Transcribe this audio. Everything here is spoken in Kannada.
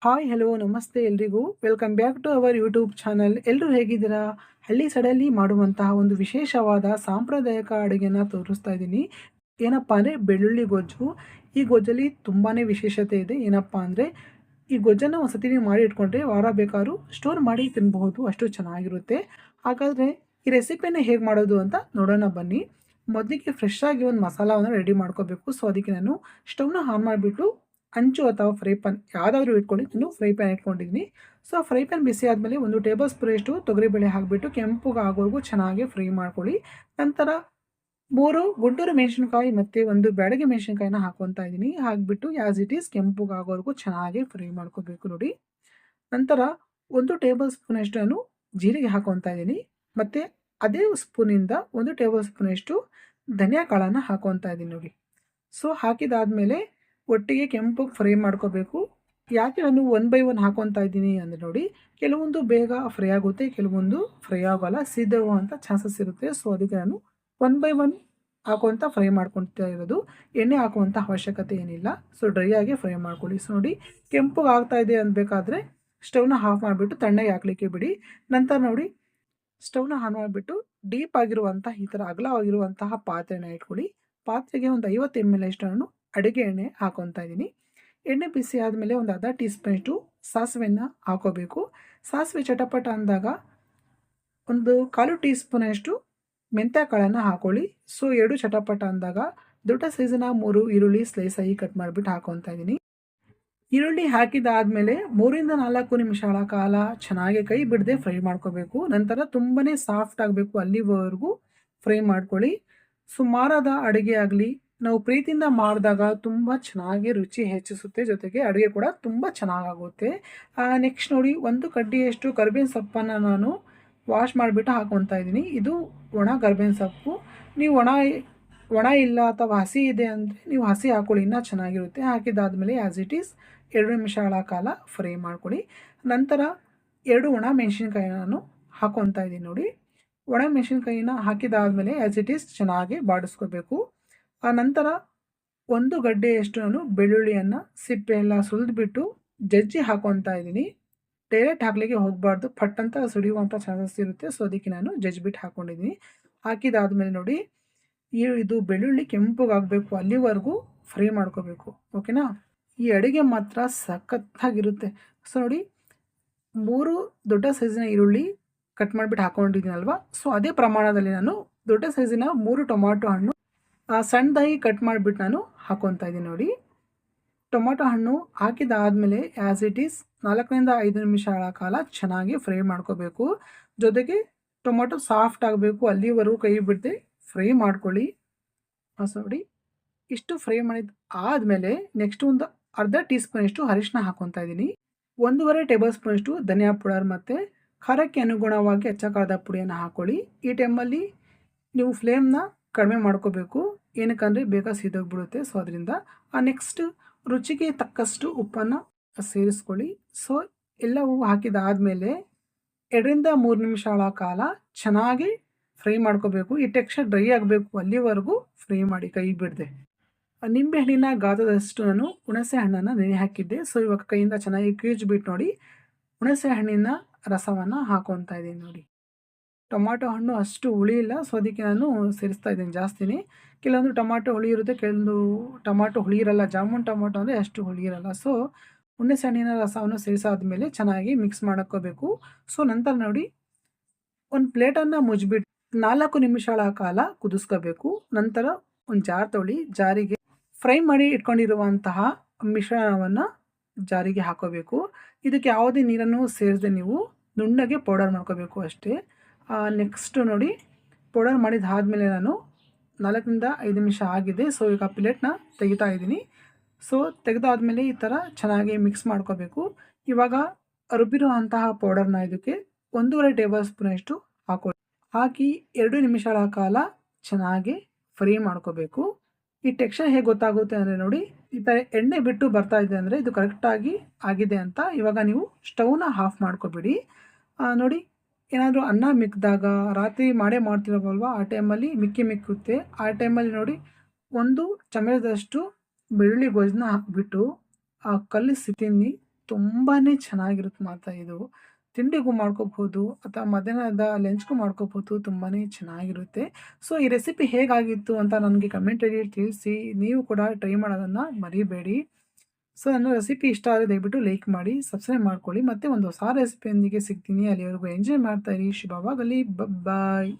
ಹಾಯ್ ಹಲೋ ನಮಸ್ತೆ ಎಲ್ರಿಗೂ welcome back to our YouTube channel. ಎಲ್ಲರೂ ಹೇಗಿದ್ದೀರಾ? ಹಳ್ಳಿ ಸಡಲ್ಲಿ ಮಾಡುವಂತಹ ಒಂದು ವಿಶೇಷವಾದ ಸಾಂಪ್ರದಾಯಿಕ ಅಡುಗೆನ ತೋರಿಸ್ತಾ ಇದ್ದೀನಿ. ಏನಪ್ಪ ಅಂದರೆ ಬೆಳ್ಳುಳ್ಳಿ ಗೊಜ್ಜು. ಈ ಗೊಜ್ಜಲ್ಲಿ ತುಂಬಾ ವಿಶೇಷತೆ ಇದೆ. ಏನಪ್ಪ ಅಂದರೆ ಈ ಗೊಜ್ಜನ್ನು ಒಂದು ಸತಿ ನೀವು ಮಾಡಿ ಇಟ್ಕೊಂಡ್ರೆ ವಾರ ಬೇಕಾದ್ರೂ ಸ್ಟೋರ್ ಮಾಡಿ ತಿನ್ನಬಹುದು, ಅಷ್ಟು ಚೆನ್ನಾಗಿರುತ್ತೆ. ಹಾಗಾದರೆ ಈ ರೆಸಿಪಿಯನ್ನು ಹೇಗೆ ಮಾಡೋದು ಅಂತ ನೋಡೋಣ ಬನ್ನಿ. ಮೊದಲಿಗೆ ಫ್ರೆಶ್ ಆಗಿ ಒಂದು ಮಸಾಲವನ್ನು ರೆಡಿ ಮಾಡ್ಕೋಬೇಕು. ಸೊ ಅದಕ್ಕೆ ನಾನು ಸ್ಟವ್ನ ಆನ್ ಮಾಡಿಬಿಟ್ಟು ಹಂಚು ಅಥವಾ ಫ್ರೈ ಪ್ಯಾನ್ ಯಾವುದಾದ್ರೂ ಇಟ್ಕೊಳ್ಳಿ. ನಾನು ಫ್ರೈ ಪ್ಯಾನ್ ಇಟ್ಕೊಂಡಿದ್ದೀನಿ. ಸೊ ಫ್ರೈ ಪ್ಯಾನ್ ಬಿಸಿ ಆದಮೇಲೆ 1 ಟೇಬಲ್ ಸ್ಪೂನಷ್ಟು ತೊಗರಿಬೇಳೆ ಹಾಕಿಬಿಟ್ಟು ಕೆಂಪುಗೆ ಆಗೋವರೆಗೂ ಚೆನ್ನಾಗಿ ಫ್ರೈ ಮಾಡ್ಕೊಳ್ಳಿ. ನಂತರ 3 ಗುಂಟೂರು ಮೆಣಸಿನಕಾಯಿ ಮತ್ತು 1 ಬ್ಯಾಡಗಿ ಮೆಣಸಿನಕಾಯಿನ ಹಾಕ್ಕೊತಾ ಇದ್ದೀನಿ. ಹಾಕಿಬಿಟ್ಟು ಆ್ಯಸ್ ಇಟ್ ಈಸ್ ಕೆಂಪುಗೆ ಆಗೋವರೆಗೂ ಚೆನ್ನಾಗಿ ಫ್ರೈ ಮಾಡ್ಕೋಬೇಕು ನೋಡಿ. ನಂತರ 1 ಟೇಬಲ್ ಸ್ಪೂನಷ್ಟು ನಾನು ಜೀರಿಗೆ ಹಾಕ್ಕೊತಾ ಇದ್ದೀನಿ. ಮತ್ತು ಅದೇ ಸ್ಪೂನಿಂದ 1 ಟೇಬಲ್ ಸ್ಪೂನಷ್ಟು ಧನಿಯಾ ಕಾಳನ್ನು ಹಾಕ್ಕೊತಾ ಇದ್ದೀನಿ ನೋಡಿ. ಸೊ ಹಾಕಿದಾದಮೇಲೆ ಒಟ್ಟಿಗೆ ಕೆಂಪಗೆ ಫ್ರೈ ಮಾಡ್ಕೋಬೇಕು. ಯಾಕೆ ನಾನು ಒನ್ ಬೈ ಒನ್ ಹಾಕ್ಕೊತಾ ಇದ್ದೀನಿ ಅಂದರೆ ನೋಡಿ, ಕೆಲವೊಂದು ಬೇಗ ಫ್ರೈ ಆಗುತ್ತೆ, ಕೆಲವೊಂದು ಫ್ರೈ ಆಗೋಲ್ಲ, ಸಿದ್ಧವಾಗುವಂಥ ಚಾನ್ಸಸ್ ಇರುತ್ತೆ. ಸೊ ಅದಕ್ಕೆ ನಾನು ಒನ್ ಬೈ ಒನ್ ಹಾಕುವಂಥ ಫ್ರೈ ಮಾಡ್ಕೊತಾ ಇರೋದು. ಎಣ್ಣೆ ಹಾಕುವಂಥ ಅವಶ್ಯಕತೆ ಏನಿಲ್ಲ. ಸೊ ಡ್ರೈ ಆಗಿ ಫ್ರೈ ಮಾಡ್ಕೊಳ್ಳಿ. ಸೊ ನೋಡಿ ಕೆಂಪಗೆ ಆಗ್ತಾ ಇದೆ ಅನ್ಬೇಕಾದ್ರೆ ಸ್ಟವ್ನ ಆಫ್ ಮಾಡಿಬಿಟ್ಟು ತಣ್ಣಗೆ ಹಾಕಲಿಕ್ಕೆ ಬಿಡಿ. ನಂತರ ನೋಡಿ ಸ್ಟವ್ನ ಆನ್ ಮಾಡಿಬಿಟ್ಟು ಡೀಪ್ ಆಗಿರುವಂಥ ಈ ಥರ ಅಗಲವಾಗಿರುವಂತಹ ಪಾತ್ರೆನ ಇಟ್ಕೊಳ್ಳಿ. ಪಾತ್ರೆಗೆ ಒಂದು 50 ml ಅಷ್ಟು ನಾನು ಅಡುಗೆ ಎಣ್ಣೆ ಹಾಕ್ಕೊತಾ ಇದ್ದೀನಿ. ಎಣ್ಣೆ ಬಿಸಿ ಆದಮೇಲೆ ಒಂದು ಅರ್ಧ ಟೀ ಸ್ಪೂನಷ್ಟು ಸಾಸಿವೆನ ಹಾಕೋಬೇಕು. ಸಾಸಿವೆ ಚಟಪಟ ಅಂದಾಗ ಒಂದು 1/4 ಟೀ ಸ್ಪೂನಷ್ಟು ಮೆಂತ್ಯ ಕಾಳನ್ನು ಹಾಕೊಳ್ಳಿ. ಸೊ 2 ಚಟಪಟ ಅಂದಾಗ ದೊಡ್ಡ ಸೈಜಿನ 3 ಈರುಳ್ಳಿ ಸ್ಲೈಸ್ ಆಗಿ ಕಟ್ ಮಾಡಿಬಿಟ್ಟು ಹಾಕ್ಕೊತಾ ಇದ್ದೀನಿ. ಈರುಳ್ಳಿ ಹಾಕಿದಾದಮೇಲೆ 3ರಿಂದ 4 ನಿಮಿಷಗಳ ಕಾಲ ಚೆನ್ನಾಗಿ ಕೈ ಬಿಡದೆ ಫ್ರೈ ಮಾಡ್ಕೋಬೇಕು. ನಂತರ ತುಂಬಾ ಸಾಫ್ಟ್ ಆಗಬೇಕು, ಅಲ್ಲಿವರೆಗೂ ಫ್ರೈ ಮಾಡ್ಕೊಳ್ಳಿ. ಸುಮಾರಾದ ಅಡುಗೆ ಆಗಲಿ ನಾವು ಪ್ರೀತಿಯಿಂದ ಮಾಡಿದಾಗ ತುಂಬ ಚೆನ್ನಾಗಿ ರುಚಿ ಹೆಚ್ಚಿಸುತ್ತೆ, ಜೊತೆಗೆ ಅಡುಗೆ ಕೂಡ ತುಂಬ ಚೆನ್ನಾಗಾಗುತ್ತೆ. ನೆಕ್ಸ್ಟ್ ನೋಡಿ, 1 ಕಡ್ಡಿಯಷ್ಟು ಕರಿಬೇವಿನ ಸೊಪ್ಪನ್ನು ನಾನು ವಾಶ್ ಮಾಡಿಬಿಟ್ಟು ಹಾಕ್ಕೊತಾ ಇದ್ದೀನಿ. ಇದು ಒಣ ಕರಿಬೇವಿನ ಸೊಪ್ಪು. ನೀವು ಒಣ ಇಲ್ಲ ಅಥವಾ ಹಸಿ ಇದೆ ಅಂದರೆ ನೀವು ಹಸಿ ಹಾಕ್ಕೊಳ್ಳಿ, ಇನ್ನೂ ಚೆನ್ನಾಗಿರುತ್ತೆ. ಹಾಕಿದಾದಮೇಲೆ ಆ್ಯಸ್ ಇಟ್ ಈಸ್ 2 ನಿಮಿಷಗಳ ಕಾಲ ಫ್ರೈ ಮಾಡ್ಕೊಳ್ಳಿ. ನಂತರ 2 ಒಣ ಮೆಣಸಿನ್ಕಾಯಿ ನಾನು ಹಾಕ್ಕೊತಾ ಇದ್ದೀನಿ ನೋಡಿ. ಒಣ ಮೆಣಸಿನ್ಕಾಯಿನ ಹಾಕಿದಾದಮೇಲೆ ಆ್ಯಸ್ ಇಟ್ ಈಸ್ ಚೆನ್ನಾಗಿ ಬಾಡಿಸ್ಕೋಬೇಕು. ಆ ನಂತರ 1 ಗಡ್ಡೆಯಷ್ಟು ನಾನು ಬೆಳ್ಳುಳ್ಳಿಯನ್ನು ಸಿಪ್ಪೆ ಎಲ್ಲ ಸುಲಿದ್ಬಿಟ್ಟು ಜಜ್ಜಿ ಹಾಕ್ಕೊತಾ ಇದ್ದೀನಿ. ಡೈರೆಕ್ಟ್ ಹಾಕಲಿಕ್ಕೆ ಹೋಗಬಾರ್ದು, ಪಟ್ ಅಂತ ಸಿಡಿಯುವಂಥ ಚಾನ್ಸಸ್ ಇರುತ್ತೆ. ಸೊ ಅದಕ್ಕೆ ನಾನು ಜಜ್ಜಿಬಿಟ್ಟು ಹಾಕ್ಕೊಂಡಿದ್ದೀನಿ. ಹಾಕಿದಾದಮೇಲೆ ನೋಡಿ, ಇದು ಬೆಳ್ಳುಳ್ಳಿ ಕೆಂಪಗಾಗಬೇಕು, ಅಲ್ಲಿವರೆಗೂ ಫ್ರೈ ಮಾಡ್ಕೋಬೇಕು. ಓಕೆನಾ? ಈ ಅಡುಗೆ ಮಾತ್ರ ಸಖತ್ತಾಗಿರುತ್ತೆ. ಸೊ ನೋಡಿ, 3 ದೊಡ್ಡ ಸೈಜಿನ ಈರುಳ್ಳಿ ಕಟ್ ಮಾಡಿಬಿಟ್ಟು ಹಾಕ್ಕೊಂಡಿದ್ದೀನಲ್ವ, ಸೊ ಅದೇ ಪ್ರಮಾಣದಲ್ಲಿ ನಾನು ದೊಡ್ಡ ಸೈಜಿನ 3 ಟೊಮಾಟೊ ಹಣ್ಣು ಸಣ್ಣದಾಗಿ ಕಟ್ ಮಾಡಿಬಿಟ್ಟು ನಾನು ಹಾಕ್ಕೊತಾ ಇದ್ದೀನಿ ನೋಡಿ. ಟೊಮಾಟೊ ಹಣ್ಣು ಹಾಕಿದಾದಮೇಲೆ ಆ್ಯಸ್ ಇಟ್ ಈಸ್ 4ರಿಂದ 5 ನಿಮಿಷಗಳ ಕಾಲ ಚೆನ್ನಾಗಿ ಫ್ರೈ ಮಾಡ್ಕೋಬೇಕು. ಜೊತೆಗೆ ಟೊಮಾಟೊ ಸಾಫ್ಟ್ ಆಗಬೇಕು, ಅಲ್ಲಿವರೆಗೂ ಕೈ ಬಿಡದೆ ಫ್ರೈ ಮಾಡ್ಕೊಳ್ಳಿ. ಸೊ ನೋಡಿ, ಇಷ್ಟು ಫ್ರೈ ಮಾಡಿದ ಆದಮೇಲೆ ನೆಕ್ಸ್ಟ್ ಒಂದು ಅರ್ಧ ಟೀ ಸ್ಪೂನಷ್ಟು ಅರಿಶಿನ ಹಾಕ್ಕೊತಾ ಇದ್ದೀನಿ. 1.5 ಟೇಬಲ್ ಸ್ಪೂನಷ್ಟು ಧನಿಯಾ ಪೌಡರ್ ಮತ್ತು ಖಾರಕ್ಕೆ ಅನುಗುಣವಾಗಿ ಅಚ್ಚ ಖಾರದ ಪುಡಿಯನ್ನು ಹಾಕ್ಕೊಳ್ಳಿ. ಈ ಟೈಮಲ್ಲಿ ನೀವು ಫ್ಲೇಮ್ನ ಕಡಿಮೆ ಮಾಡ್ಕೋಬೇಕು, ಏನಕ್ಕಂದರೆ ಬೇಗ ಸಿದೋಗ್ಬಿಡುತ್ತೆ. ಸೊ ಅದರಿಂದ ನೆಕ್ಸ್ಟ್ ರುಚಿಗೆ ತಕ್ಕಷ್ಟು ಉಪ್ಪನ್ನು ಸೇರಿಸ್ಕೊಳ್ಳಿ. ಸೊ ಎಲ್ಲವೂ ಹಾಕಿದಾದಮೇಲೆ 2ರಿಂದ 3 ನಿಮಿಷಗಳ ಕಾಲ ಚೆನ್ನಾಗಿ ಫ್ರೈ ಮಾಡ್ಕೋಬೇಕು. ಈ ಟೆಕ್ಸ್ಚರ್ ಡ್ರೈ ಆಗಬೇಕು, ಅಲ್ಲಿವರೆಗೂ ಫ್ರೈ ಮಾಡಿ ಕೈ ಬಿಡದೆ. ನಿಂಬೆಹಣ್ಣಿನ ಗಾತ್ರದಷ್ಟು ನಾನು ಹುಣಸೆ ಹಣ್ಣನ್ನು ನೆನೆ ಹಾಕಿದ್ದೆ. ಸೊ ಇವಾಗ ಕೈಯಿಂದ ಚೆನ್ನಾಗಿ ಕ್ಯೂಜ್ಬಿಟ್ಟು ನೋಡಿ, ಹುಣಸೆ ಹಣ್ಣಿನ ರಸವನ್ನು ಹಾಕ್ಕೊತಾ ಇದ್ದೀನಿ ನೋಡಿ. ಟೊಮಾಟೊ ಹಣ್ಣು ಅಷ್ಟು ಹುಳಿ ಇಲ್ಲ, ಸೊ ಅದಕ್ಕೆ ನಾನು ಸೇರಿಸ್ತಾ ಇದ್ದೀನಿ ಜಾಸ್ತಿನೇ. ಕೆಲವೊಂದು ಟೊಮಾಟೊ ಹುಳಿ ಇರುತ್ತೆ, ಕೆಲವೊಂದು ಟೊಮಾಟೊ ಹುಳಿ ಇರಲ್ಲ. ಜಾಮೂನ್ ಟೊಮಾಟೊ ಅಂದರೆ ಅಷ್ಟು ಹುಳಿ ಇರಲ್ಲ. ಸೊ ಹುಣಸೆ ಹಣ್ಣಿನ ರಸವನ್ನು ಸೇರಿಸಾದ್ಮೇಲೆ ಚೆನ್ನಾಗಿ ಮಿಕ್ಸ್ ಮಾಡ್ಕೋಬೇಕು. ಸೊ ನಂತರ ನೋಡಿ, ಒಂದು ಪ್ಲೇಟನ್ನು ಮುಚ್ಚಿಬಿಟ್ಟು 4 ನಿಮಿಷಗಳ ಕಾಲ ಕುದಿಸ್ಕೋಬೇಕು. ನಂತರ ಒಂದು ಜಾರ್ ತೊಗೊಳ್ಳಿ, ಜಾರಿಗೆ ಫ್ರೈ ಮಾಡಿ ಇಟ್ಕೊಂಡಿರುವಂತಹ ಮಿಶ್ರಣವನ್ನು ಜಾರಿಗೆ ಹಾಕೋಬೇಕು. ಇದಕ್ಕೆ ಯಾವುದೇ ನೀರನ್ನು ಸೇರಿಸದೆ ನೀವು ನುಣ್ಣಗೆ ಪೌಡರ್ ಮಾಡ್ಕೋಬೇಕು ಅಷ್ಟೇ. ನೆಕ್ಸ್ಟು ನೋಡಿ, ಪೌಡರ್ ಮಾಡಿದಾದಮೇಲೆ ನಾನು 4ರಿಂದ 5 ನಿಮಿಷ ಆಗಿದೆ. ಸೊ ಈಗ ಪ್ಲೇಟ್ನ ತೆಗಿತಾ ಇದ್ದೀನಿ. ಸೊ ತೆಗೆದಾದ್ಮೇಲೆ ಈ ಥರ ಚೆನ್ನಾಗಿ ಮಿಕ್ಸ್ ಮಾಡ್ಕೋಬೇಕು. ಇವಾಗ ರುಬ್ಬಿರುವಂತಹ ಪೌಡರ್ನ ಇದಕ್ಕೆ 1.5 ಟೇಬಲ್ ಸ್ಪೂನಷ್ಟು ಹಾಕಿ 2 ನಿಮಿಷಗಳ ಕಾಲ ಚೆನ್ನಾಗಿ ಫ್ರೈ ಮಾಡ್ಕೋಬೇಕು. ಈ ಟೆಕ್ಸ್ಚರ್ ಹೇಗೆ ಗೊತ್ತಾಗುತ್ತೆ ಅಂದರೆ ನೋಡಿ, ಈ ಥರ ಎಣ್ಣೆ ಬಿಟ್ಟು ಬರ್ತಾ ಇದೆ ಅಂದರೆ ಇದು ಕರೆಕ್ಟಾಗಿ ಆಗಿದೆ ಅಂತ. ಇವಾಗ ನೀವು ಸ್ಟವ್ನ ಆಫ್ ಮಾಡ್ಕೊಬಿಡಿ. ನೋಡಿ, ಏನಾದರೂ ಅನ್ನ ಮಿಕ್ಕಿದಾಗ ರಾತ್ರಿ ಮಾಡ್ತಿರೋವಲ್ವ, ಆ ಟೈಮಲ್ಲಿ ಮಿಕ್ಕುತ್ತೆ. ಆ ಟೈಮಲ್ಲಿ ನೋಡಿ, 1 ಚಮಚದಷ್ಟು ಬೆಳ್ಳುಳ್ಳಿ ಗೊಜ್ಜನ್ನ ಹಾಕಿಬಿಟ್ಟು ಕಲಿಸಿ ತಿನ್ನಿ, ತುಂಬಾ ಚೆನ್ನಾಗಿರುತ್ತೆ ಮಾತ್ರ ಇದು. ತಿಂಡಿಗೂ ಮಾಡ್ಕೋಬಹುದು ಅಥವಾ ಮಧ್ಯಾಹ್ನದ ಲಂಚ್‌ಗೂ ಮಾಡ್ಕೋಬಹುದು. ತುಂಬಾನೇ ಚೆನ್ನಾಗಿರುತ್ತೆ. ಸೊ, ಈ ರೆಸಿಪಿ ಹೇಗಾಗಿತ್ತು ಅಂತ ನನಗೆ ಕಮೆಂಟಲ್ಲಿ ತಿಳಿಸಿ. ನೀವು ಕೂಡ ಟ್ರೈ ಮಾಡೋದನ್ನ ಮರಿಬೇಡಿ. ಸೊ, ನನ್ನ ರೆಸಿಪಿ ಇಷ್ಟ ಆದರೆ ದಯವಿಟ್ಟು ಲೈಕ್ ಮಾಡಿ, ಸಬ್ಸ್ಕ್ರೈಬ್ ಮಾಡ್ಕೊಳ್ಳಿ. ಮತ್ತೆ ಒಂದು ಹೊಸ ರೆಸಿಪಿಯೊಂದಿಗೆ ಸಿಗ್ತೀನಿ. ಅಲ್ಲಿವರೆಗೂ ಎಂಜಾಯ್ ಮಾಡ್ತಾ ಇರಿ. ಶುಭವಾಗಲಿ. ಬಾಯ್.